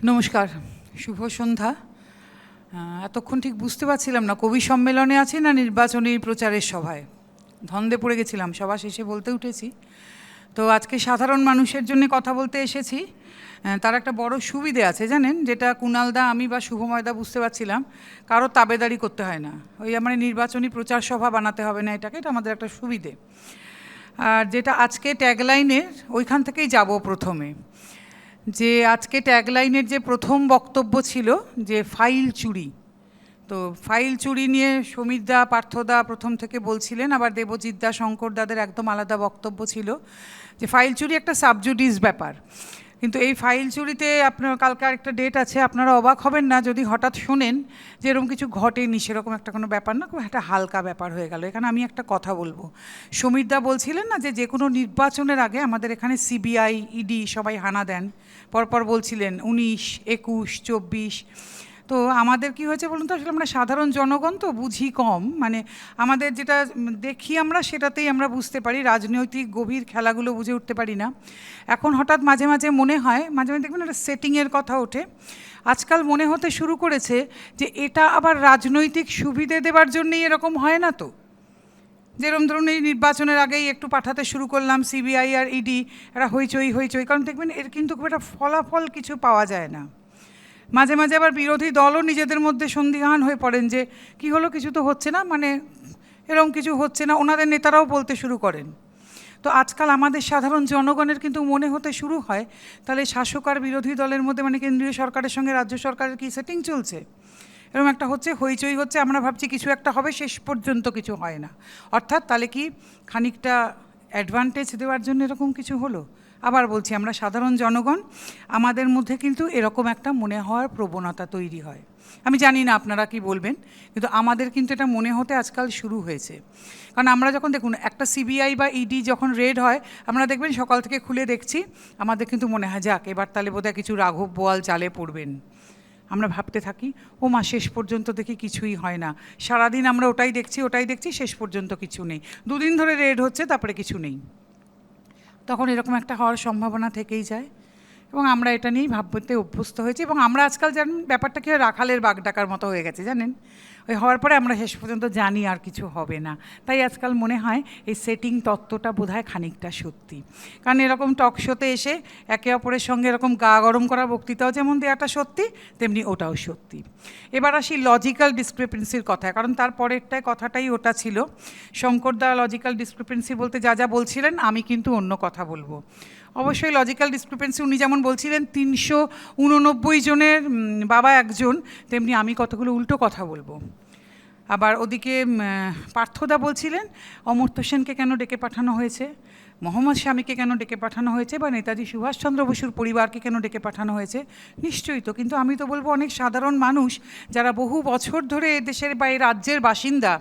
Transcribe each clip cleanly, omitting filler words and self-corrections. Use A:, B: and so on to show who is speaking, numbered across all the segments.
A: নমস্কার, শুভ সন্ধ্যা। এতক্ষণ ঠিক বুঝতে পারছিলাম না কবি সম্মেলনে আছি না নির্বাচনী প্রচারের সভায়। ধন্দে পড়ে গেছিলাম, সভা শেষে বলতে উঠেছি। তো আজকে সাধারণ মানুষের জন্য কথা বলতে এসেছি। তার একটা বড় সুবিধে আছে জানেন, যেটা কুণালদা, আমি বা শুভময়দা বুঝতে পারছিলাম, কারো তাবেদারি করতে হয় না। ওই আমার নির্বাচনী প্রচার সভা বানাতে হবে না এটাকে, এটা আমাদের একটা সুবিধে। আর যেটা আজকে ট্যাগলাইনের ওইখান থেকেই যাব প্রথমে, যে আজকে ট্যাগলাইনের যে প্রথম বক্তব্য ছিল যে ফাইল চুরি। তো ফাইল চুরি নিয়ে সমীরদা, পার্থদা প্রথম থেকে বলছিলেন, আবার দেবজিৎদা, শঙ্করদাদের একদম আলাদা বক্তব্য ছিল যে ফাইল চুরি একটা সাবজুডিস ব্যাপার। কিন্তু এই ফাইল চুরিতে আপনার কালকে আরেকটা ডেট আছে, আপনারা অবাক হবেন না যদি হঠাৎ শোনেন যে এরকম কিছু ঘটেনি, সেরকম একটা কোনো ব্যাপার না, খুব একটা হালকা ব্যাপার হয়ে গেল। এখানে আমি একটা কথা বলবো, সমীরদা বলছিলেন না যে কোনো নির্বাচনের আগে আমাদের এখানে সিবিআই, ইডি সবাই হানা দেন, পরপর বলছিলেন 19, 21, 24। তো আমাদের কি হয়েছে বলুন তো, আসলে আমরা সাধারণ জনগণ তো বুঝি কম, মানে আমাদের যেটা দেখি আমরা সেটাতেই আমরা বুঝতে পারি, রাজনৈতিক গভীর খেলাগুলো বুঝে উঠতে পারি না। এখন হঠাৎ মাঝে মাঝে মনে হয়, মাঝে মাঝে দেখবেন একটা সেটিংয়ের কথা ওঠে, আজকাল মনে হতে শুরু করেছে যে এটা আবার রাজনৈতিক সুবিধে দেবার জন্যই এরকম হয় না তো। যেরকম ধরুন এই নির্বাচনের আগেই একটু পাঠাতে শুরু করলাম সিবিআই আর ইডি, এরা হইচই হইচই, কারণ দেখবেন এর কিন্তু খুব একটা ফলাফল কিছু পাওয়া যায় না। মাঝে মাঝে আবার বিরোধী দলও নিজেদের মধ্যে সন্দিহান হয়ে পড়েন যে কি হলো, কিছু তো হচ্ছে না, মানে এরকম কিছু হচ্ছে না, ওনাদের নেতারাও বলতে শুরু করেন। তো আজকাল আমাদের সাধারণ জনগণের কিন্তু মনে হতে শুরু হয়, তাহলে শাসক আর বিরোধী দলের মধ্যে, মানে কেন্দ্রীয় সরকারের সঙ্গে রাজ্য সরকারের কি সেটিং চলছে, এরকম একটা হচ্ছে, হইচই হচ্ছে, আমরা ভাবছি কিছু একটা হবে, শেষ পর্যন্ত কিছু হয় না। অর্থাৎ তাহলে কি খানিকটা অ্যাডভান্টেজ দেওয়ার জন্য এরকম কিছু হলো। আবার বলছি, আমরা সাধারণ জনগণ, আমাদের মধ্যে কিন্তু এরকম একটা মনে হওয়ার প্রবণতা তৈরি হয়। আমি জানি না আপনারা কি বলবেন, কিন্তু আমাদের কিন্তু এটা মনে হতে আজকাল শুরু হয়েছে। কারণ আমরা যখন দেখুন একটা সিবিআই বা ইডি যখন রেড হয়, আমরা দেখবেন সকাল থেকে খুলে দেখছি, আমাদের কিন্তু মনে হয় যাক এবার তাহলে বোধহয় কিছু রাঘব বোয়াল চালে পড়বেন। আমরা ভাবতে থাকি ও মা, শেষ পর্যন্ত দেখি কিছুই হয় না, সারাদিন আমরা ওটাই দেখছি, শেষ পর্যন্ত কিছু নেই, দুদিন ধরে রেড হচ্ছে, তারপরে কিছু নেই। তখন এরকম একটা হওয়ার সম্ভাবনা থেকেই যায়, এবং আমরা এটা নিয়েই ভাবতে অভ্যস্ত হয়েছি। এবং আমরা আজকাল জানেন ব্যাপারটা কি, রাখালের বাঘ ডাকার মতো হয়ে গেছে জানেন, ওই হওয়ার পরে আমরা শেষ পর্যন্ত জানি আর কিছু হবে না। তাই আজকাল মনে হয় এই সেটিং তত্ত্বটা বোধহয় খানিকটা সত্যি। কারণ এরকম টক শোতে এসে একে অপরের সঙ্গে এরকম গা গরম করা বক্তৃতাও যেমন দেওয়াটা সত্যি, তেমনি ওটাও সত্যি। এবার আসি লজিক্যাল ডিসক্রিপেন্সির কথায়, কারণ তার পরেরটায় কথাটাই ওটা ছিল। শঙ্করদা লজিক্যাল ডিসক্রিপেন্সি বলতে যা যা বলছিলেন, আমি কিন্তু অন্য কথা বলবো। অবশ্যই লজিক্যাল ডিসক্রিপেন্সি, উনি যেমন বলছিলেন 389 জনের বাবা একজন, তেমনি আমি কতগুলো উল্টো কথা বলবো। আবার ওদিকে পার্থদা বলছিলেন অমর্ত্য সেনকে কেন ডেকে পাঠানো হয়েছে, মোহাম্মদ শামীকে কেন ডেকে পাঠানো হয়েছে, বা নেতাজি সুভাষচন্দ্র বসুর পরিবারকে কেন ডেকে পাঠানো হয়েছে। নিশ্চয়ই তো, কিন্তু আমি তো বলবো অনেক সাধারণ মানুষ যারা বহু বছর ধরে দেশের বা এই রাজ্যের বাসিন্দা,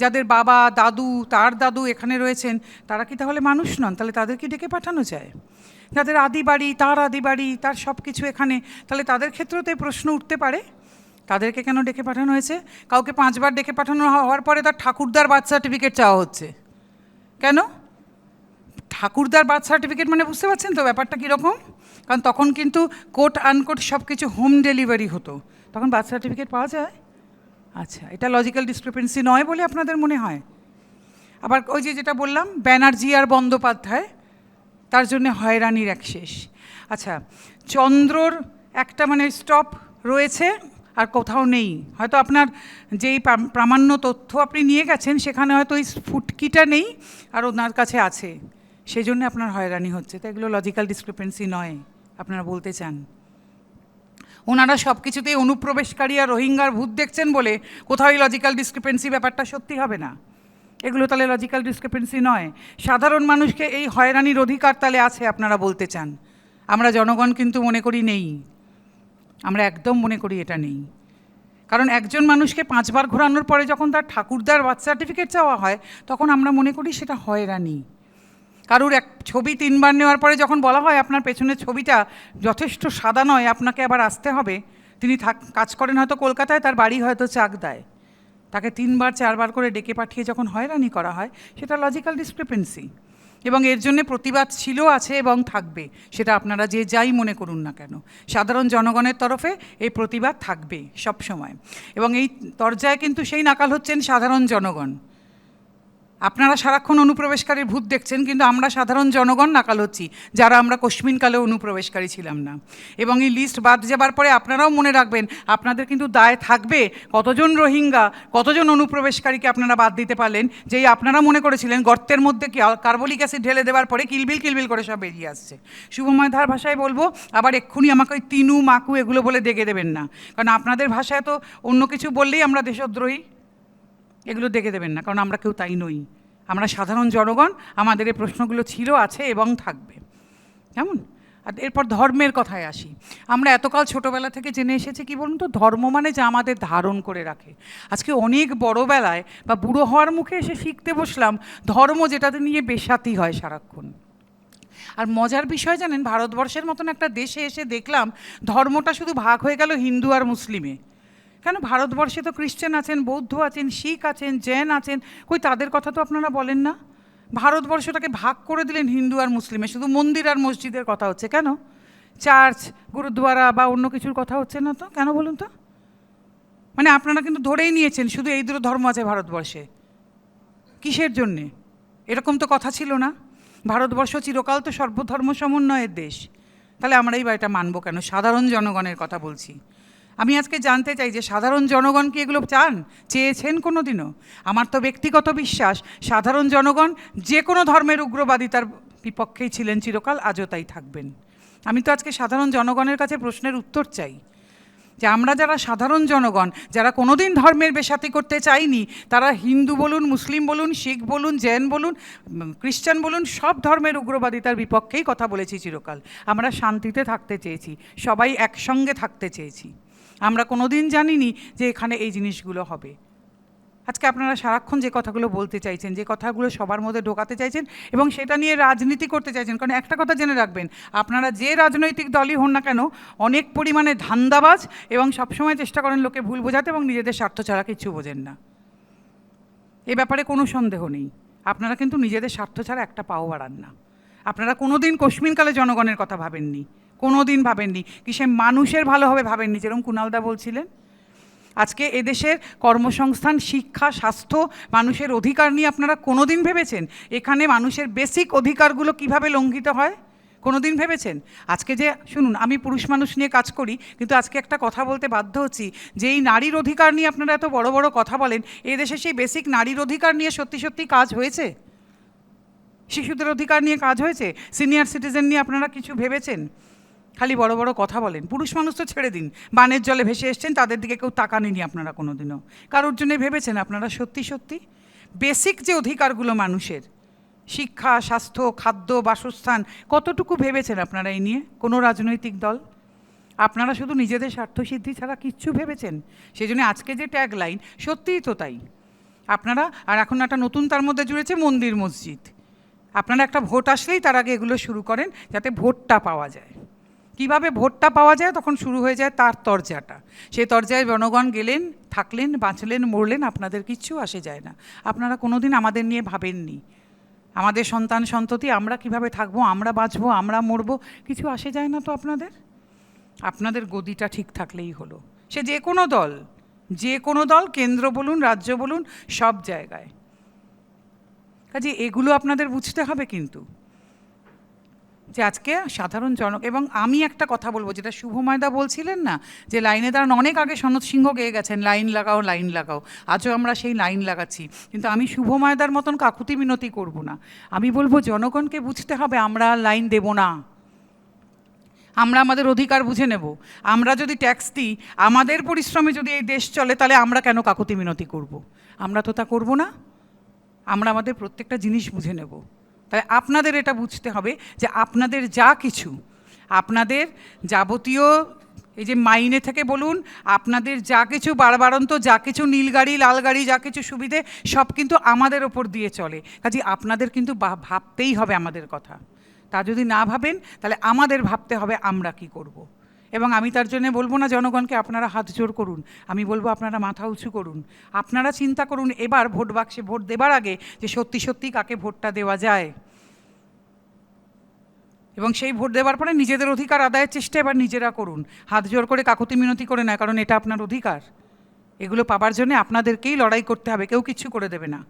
A: যাদের বাবা, দাদু, তার দাদু এখানে রয়েছেন, তারা কি তাহলে মানুষ নন? তাহলে তাদেরকে ডেকে পাঠানো যায়? যাদের আদি বাড়ি, তার সব কিছু এখানে, তাহলে তাদের ক্ষেত্রেও তো প্রশ্ন উঠতে পারে, তাদেরকে কেন ডেকে পাঠানো হয়েছে? কাউকে 5 বার ডেকে পাঠানো হওয়ার পরে তার ঠাকুরদার বার্থ সার্টিফিকেট চাওয়া হচ্ছে কেন? ঠাকুরদার বার্থ সার্টিফিকেট মানে বুঝতে পারছেন তো ব্যাপারটা কীরকম? কারণ তখন কিন্তু কোট আনকোট সব কিছু হোম ডেলিভারি হতো, তখন বার্থ সার্টিফিকেট পাওয়া যায়। আচ্ছা, এটা লজিক্যাল ডিসক্রিপেন্সি নয় বলে আপনাদের মনে হয়? আবার ওই যেটা বললাম, ব্যানার্জি আর বন্দ্যোপাধ্যায়, তার জন্য হয়রানির এক শেষ। আচ্ছা, চন্দ্রর একটা মানে স্টপ রয়েছে আর কোথাও নেই, হয়তো আপনার যেই প্রামাণ্য তথ্য আপনি নিয়ে গেছেন সেখানে হয়তো ওই ফুটকিটা নেই আর ওনার কাছে আছে, সেই জন্য আপনার হয়রানি হচ্ছে। তো এগুলো লজিক্যাল ডিসক্রিপেন্সি নয় আপনারা বলতে চান? ওনারা সব কিছুতেই অনুপ্রবেশকারী আর রোহিঙ্গার ভূত দেখছেন বলে কোথাওই লজিক্যাল ডিসক্রিপেন্সি ব্যাপারটা সত্যি হবে না। এগুলো তাহলে লজিক্যাল ডিসক্রিপেন্সি নয়। সাধারণ মানুষকে এই হয়রানির অধিকার তাহলে আছে আপনারা বলতে চান? আমরা জনগণ কিন্তু মনে করি নেই, আমরা একদম মনে করি এটা নেই। কারণ একজন মানুষকে 5 বার ঘোরানোর পরে যখন তার ঠাকুরদার বার্থ সার্টিফিকেট চাওয়া হয়, তখন আমরা মনে করি সেটা হয়রানি। কারুর এক ছবি 3 বার নেওয়ার পরে যখন বলা হয় আপনার পেছনের ছবিটা যথেষ্ট সাদা নয়, আপনাকে আবার আসতে হবে, তিনি কাজ করেন হয়তো কলকাতায়, তার বাড়ি হয়তো চাকদায়, তাকে 3 বার 4 বার করে ডেকে পাঠিয়ে যখন হয়রানি করা হয়, সেটা লজিক্যাল ডিসক্রিপেন্সি। এবং এর জন্য প্রতিবাদ ছিল, আছে এবং থাকবে, সেটা আপনারা যে যাই মনে করুন না কেন। সাধারণ জনগণের তরফে এই প্রতিবাদ থাকবে সব সময়, এবং এই দরজায় কিন্তু সেই নাকাল হচ্ছেন সাধারণ জনগণ। আপনারা সারাক্ষণ অনুপ্রবেশকারীর ভূত দেখছেন, কিন্তু আমরা সাধারণ জনগণ নাকাল হচ্ছি, যারা আমরা কোশ্মিনকালে অনুপ্রবেশকারী ছিলাম না। এবং এই লিস্ট বাদ যাবার পরে আপনারাও মনে রাখবেন, আপনাদের কিন্তু দায় থাকবে কতজন রোহিঙ্গা, কতজন অনুপ্রবেশকারীকে আপনারা বাদ দিতে পারলেন, যেই আপনারা মনে করেছিলেন গর্তের মধ্যে কার্বলিক অ্যাসিড ঢেলে দেওয়ার পরে কিলবিল কিলবিল করে সব বেরিয়ে আসছে। শুভময় ধার ভাষায় বলবো, আবার এক্ষুনি আমাকে ওই তিনু মাকু এগুলো বলে দেখে দেবেন না, কারণ আপনাদের ভাষায় তো অন্য কিছু বললেই আমরা দেশদ্রোহী। এগুলো দেখে দেবেন না, কারণ আমরা কেউ তাই নই। আমরা সাধারণ জনগণ, আমাদের এই প্রশ্নগুলো ছিল, আছে এবং থাকবে। কেমন? আর এরপর ধর্মের কথায় আসি। আমরা এতকাল ছোটোবেলা থেকে জেনে এসেছি কি বলুন তো, ধর্ম মানে যা আমাদের ধারণ করে রাখে। আজকে অনেক বড়োবেলায় বা বুড়ো হওয়ার মুখে এসে শিখতে বসলাম ধর্ম, যেটাতে নিয়ে বেশাতি হয় সারাক্ষণ। আর মজার বিষয় জানেন, ভারতবর্ষের মতন একটা দেশে এসে দেখলাম ধর্মটা শুধু ভাগ হয়ে গেল হিন্দু আর মুসলিমে। কেন? ভারতবর্ষে তো খ্রিশ্চান আছেন, বৌদ্ধ আছেন, শিখ আছেন, জৈন আছেন, কই তাদের কথা তো আপনারা বলেন না। ভারতবর্ষটাকে ভাগ করে দিলেন হিন্দু আর মুসলিমে, শুধু মন্দির আর মসজিদের কথা হচ্ছে। কেন? চার্চ, গুরুদ্বারা বা অন্য কিছুর কথা হচ্ছে না তো? কেন বলুন তো? মানে আপনারা কিন্তু ধরেই নিয়েছেন শুধু এই দুটো ধর্ম আছে ভারতবর্ষে। কিসের জন্যে? এরকম তো কথা ছিল না। ভারতবর্ষ চিরকাল তো সর্বধর্ম সমন্বয়ের দেশ। তাহলে আমরা এই বাড়িটা মানবো কেন? সাধারণ জনগণের কথা বলছি। আমি আজকে জানতে চাই যে সাধারণ জনগণ কি এগুলো চান, চেয়েছেন কোনো দিনও? আমার তো ব্যক্তিগত বিশ্বাস, সাধারণ জনগণ যে কোনো ধর্মের উগ্রবাদিতার বিপক্ষেই ছিলেন চিরকাল, আজও তাই থাকবেন। আমি তো আজকে সাধারণ জনগণের কাছে প্রশ্নের উত্তর চাই, যে আমরা যারা সাধারণ জনগণ, যারা কোনোদিন ধর্মের বেশাতি করতে চাইনি, তারা হিন্দু বলুন, মুসলিম বলুন, শিখ বলুন, জৈন বলুন, খ্রিস্টান বলুন, সব ধর্মের উগ্রবাদিতার বিপক্ষেই কথা বলেছি চিরকাল। আমরা শান্তিতে থাকতে চেয়েছি, সবাই একসঙ্গে থাকতে চেয়েছি। আমরা কোনো দিন জানিনি যে এখানে এই জিনিসগুলো হবে। আজকে আপনারা সারাক্ষণ যে কথাগুলো বলতে চাইছেন, যে কথাগুলো সবার মধ্যে ঢোকাতে চাইছেন এবং সেটা নিয়ে রাজনীতি করতে চাইছেন। কারণ একটা কথা জেনে রাখবেন, আপনারা যে রাজনৈতিক দলই হন না কেন, অনেক পরিমাণে ধান্দাবাজ এবং সবসময় চেষ্টা করেন লোকে ভুল বোঝাতে এবং নিজেদের স্বার্থ ছাড়া কিছু বোঝেন না। এ ব্যাপারে কোনো সন্দেহ নেই। আপনারা কিন্তু নিজেদের স্বার্থ ছাড়া একটা পাও বাড়ান না। আপনারা কোনো দিন কোশ্মিনকালে জনগণের কথা ভাবেননি, কোনো দিন ভাবেননি, কি সে মানুষের ভালো হবে ভাবেননি, যেরকম কুণালদা বলছিলেন। আজকে এদেশের কর্মসংস্থান, শিক্ষা, স্বাস্থ্য, মানুষের অধিকার নিয়ে আপনারা কোনো দিন ভেবেছেন? এখানে মানুষের বেসিক অধিকারগুলো কিভাবে লঙ্ঘিত হয় কোনো দিন ভেবেছেন? আজকে যে শুনুন, আমি পুরুষ মানুষ নিয়ে কাজ করি, কিন্তু আজকে একটা কথা বলতে বাধ্য হচ্ছি, যে এই নারীর অধিকার নিয়ে আপনারা এত বড় বড় কথা বলেন, এদেশে সেই বেসিক নারীর অধিকার নিয়ে সত্যি সত্যি কাজ হয়েছে? শিশুদের অধিকার নিয়ে কাজ হয়েছে? সিনিয়র সিটিজেন নিয়ে আপনারা কিছু ভেবেছেন? খালি বড় বড় কথা বলেন। পুরুষ মানুষ তো ছেড়ে দিন, বানের জলে ভেসে এসছেন, তাদের দিকে কেউ তাকাননি আপনারা কোনো দিনও। কারোর জন্যে ভেবেছেন আপনারা সত্যি সত্যি? বেসিক যে অধিকারগুলো মানুষের, শিক্ষা, স্বাস্থ্য, খাদ্য, বাসস্থান, কতটুকু ভেবেছেন আপনারা এই নিয়ে কোনো রাজনৈতিক দল? আপনারা শুধু নিজেদের স্বার্থসিদ্ধি ছাড়া কিচ্ছু ভেবেছেন? সেই জন্য আজকে যে ট্যাগ লাইন, সত্যিই তো তাই। আপনারা, আর এখন একটা নতুন তার মধ্যে জুড়েছে মন্দির মসজিদ। আপনারা একটা ভোট আসলেই তার আগে এগুলো শুরু করেন যাতে ভোটটা পাওয়া যায়। কিভাবে ভোটটা পাওয়া যায় তখন শুরু হয়ে যায় তার তরজাটা। সেই তরজায় জনগণ গেলেন, থাকলেন, বাঁচলেন, মরলেন, আপনাদের কিচ্ছু আসে যায় না। আপনারা কোনো দিন আমাদের নিয়ে ভাবেননি, আমাদের সন্তান সন্ততি আমরা কিভাবে থাকবো, আমরা বাঁচবো, আমরা মরবো, কিছু আসে যায় না তো আপনাদের। আপনাদের গদিটা ঠিক থাকলেই হলো। সে যে কোনো দল, যে কোনো দল, কেন্দ্র বলুন, রাজ্য বলুন, সব জায়গায়। কাজে এগুলো আপনাদের বুঝতে হবে কিন্তু, যে আজকে সাধারণ এবং আমি একটা কথা বলবো, যেটা শুভময়দা বলছিলেন না, যে লাইনে দাঁড়ান, অনেক আগে সনৎ সিংহ গেয়ে গেছেন লাইন লাগাও, লাইন লাগাও। আজও আমরা সেই লাইন লাগাচ্ছি, কিন্তু আমি শুভময়দার মতন কাকুতি মিনতি করব না। আমি বলবো জনগণকে বুঝতে হবে আমরা লাইন দেব না, আমরা আমাদের অধিকার বুঝে নেব। আমরা যদি ট্যাক্স দিই, আমাদের পরিশ্রমে যদি এই দেশ চলে, তাহলে আমরা কেন কাকুতি মিনতি করব? আমরা তো তা করব না। আমরা আমাদের প্রত্যেকটা জিনিস বুঝে নেব। তাই আপনাদের এটা বুঝতে হবে যে আপনাদের যা কিছু, আপনাদের যাবতীয় এই যে মাইনে থেকে বলুন, আপনাদের যা কিছু বাড়বাড়ন্ত, যা কিছু নীল গাড়ি, লাল গাড়ি, যা কিছু সুবিধে, সব কিন্তু আমাদের ওপর দিয়ে চলে। কাজে আপনাদের কিন্তু ভাবতেই হবে আমাদের কথা। তা যদি না ভাবেন, তাহলে আমাদের ভাবতে হবে আমরা কি করব। এবং আমি তার জন্য বলবো না জনগণকে আপনারা হাত জোর করুন, আমি বলবো আপনারা মাথা উঁচু করুন। আপনারা চিন্তা করুন এবার ভোট বাক্সে ভোট দেবার আগে যে সত্যি সত্যি কাকে ভোটটা দেওয়া যায়। এবং সেই ভোট দেওয়ার পরে নিজেদের অধিকার আদায়ের চেষ্টা এবার নিজেরা করুন, হাত জোর করে কাকুতি মিনতি করে না, কারণ এটা আপনার অধিকার। এগুলো পাবার জন্য আপনাদেরকেই লড়াই করতে হবে, কেউ কিচ্ছু করে দেবে না।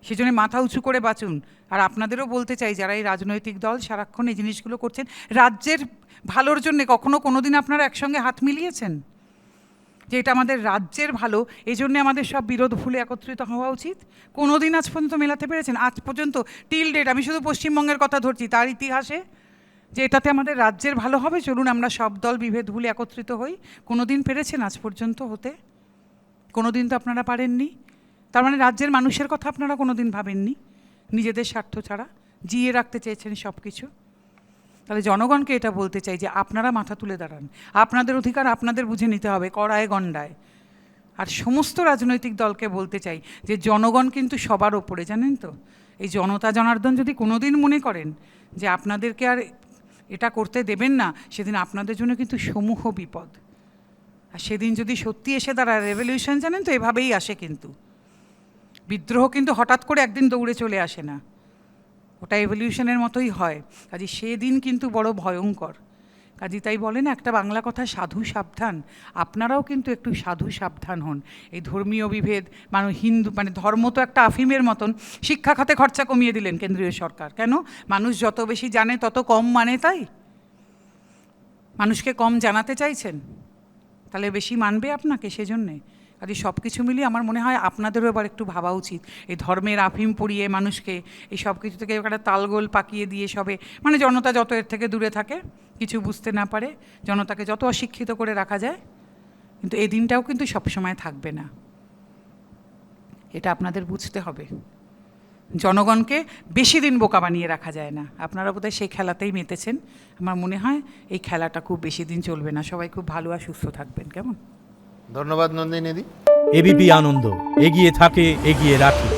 A: সেজন্য মাথা উঁচু করে বাঁচুন। আর আপনাদেরও বলতে চাই, যারা এই রাজনৈতিক দল সারাক্ষণ এই জিনিসগুলো করছেন, রাজ্যের ভালোর জন্যে কখনো কোনো দিন আপনারা একসঙ্গে হাত মিলিয়েছেন যে এটা আমাদের রাজ্যের ভালো, এই জন্যে আমাদের সব বিরোধ ভুলে একত্রিত হওয়া উচিত? কোনো দিন আজ পর্যন্ত মেলাতে পেরেছেন? আজ পর্যন্ত টিল ডেট, আমি শুধু পশ্চিমবঙ্গের কথা ধরছি, তার ইতিহাসে যে এটাতে আমাদের রাজ্যের ভালো হবে, চলুন আমরা সব দল বিভেদ ভুলে একত্রিত হই, কোনো দিন পেরেছেন আজ পর্যন্ত হতে? কোনো দিন তো আপনারা পারেননি। তার মানে রাজ্যের মানুষের কথা আপনারা কোনো দিন ভাবেননি, নিজেদের স্বার্থ ছাড়া জিয়ে রাখতে চেয়েছেন সব কিছু। তাহলে জনগণকে এটা বলতে চাই যে আপনারা মাথা তুলে দাঁড়ান, আপনাদের অধিকার আপনাদের বুঝে নিতে হবে কড়ায় গণ্ডায়। আর সমস্ত রাজনৈতিক দলকে বলতে চাই যে জনগণ কিন্তু সবার ওপরে, জানেন তো? এই জনতা জনার্দন যদি কোনো দিন মনে করেন যে আপনাদেরকে আর এটা করতে দেবেন না, সেদিন আপনাদের জন্য কিন্তু সমূহ বিপদ। আর সেদিন যদি সত্যি এসে দাঁড়ায় রেভলিউশন, জানেন তো এভাবেই আসে, কিন্তু বিদ্রোহ কিন্তু হঠাৎ করে একদিন দৌড়ে চলে আসে না, ওটা এভলিউশনের মতোই হয়। কাজে সেদিন কিন্তু বড় ভয়ঙ্কর। কাজে তাই বলে না একটা বাংলা কথা, সাধু সাবধান। আপনারাও কিন্তু একটু সাধু সাবধান হন। এই ধর্মীয় বিভেদ, হিন্দু ধর্ম তো একটা আফিমের মতন। শিক্ষা খাতে খরচা কমিয়ে দিলেন কেন্দ্রীয় সরকার, কেন? মানুষ যত বেশি জানে তত কম মানে, তাই মানুষকে কম জানাতে চাইছেন, তাহলে বেশি মানবে আপনাকে, সেজন্যে। কাজে সব কিছু মিলিয়ে আমার মনে হয় আপনাদেরও এবার একটু ভাবা উচিত। এই ধর্মের আফিম পড়িয়ে মানুষকে এই সব কিছু থেকে একটা তালগোল পাকিয়ে দিয়ে সবে, জনতা যত এর থেকে দূরে থাকে, কিছু বুঝতে না পারে, জনতাকে যত অশিক্ষিত করে রাখা যায়, কিন্তু এই দিনটাও কিন্তু সবসময় থাকবে না, এটা আপনাদের বুঝতে হবে। জনগণকে বেশি দিন বোকা বানিয়ে রাখা যায় না। আপনারা বোধহয় সেই খেলাতেই মেতেছেন। আমার মনে হয় এই খেলাটা খুব বেশি দিন চলবে না। সবাই খুব ভালো আর সুস্থ থাকবেন, কেমন?
B: ধন্যবাদ নন্দিনীদি।
C: এবিপি আনন্দ, এগিয়ে থাকে, এগিয়ে রাখে।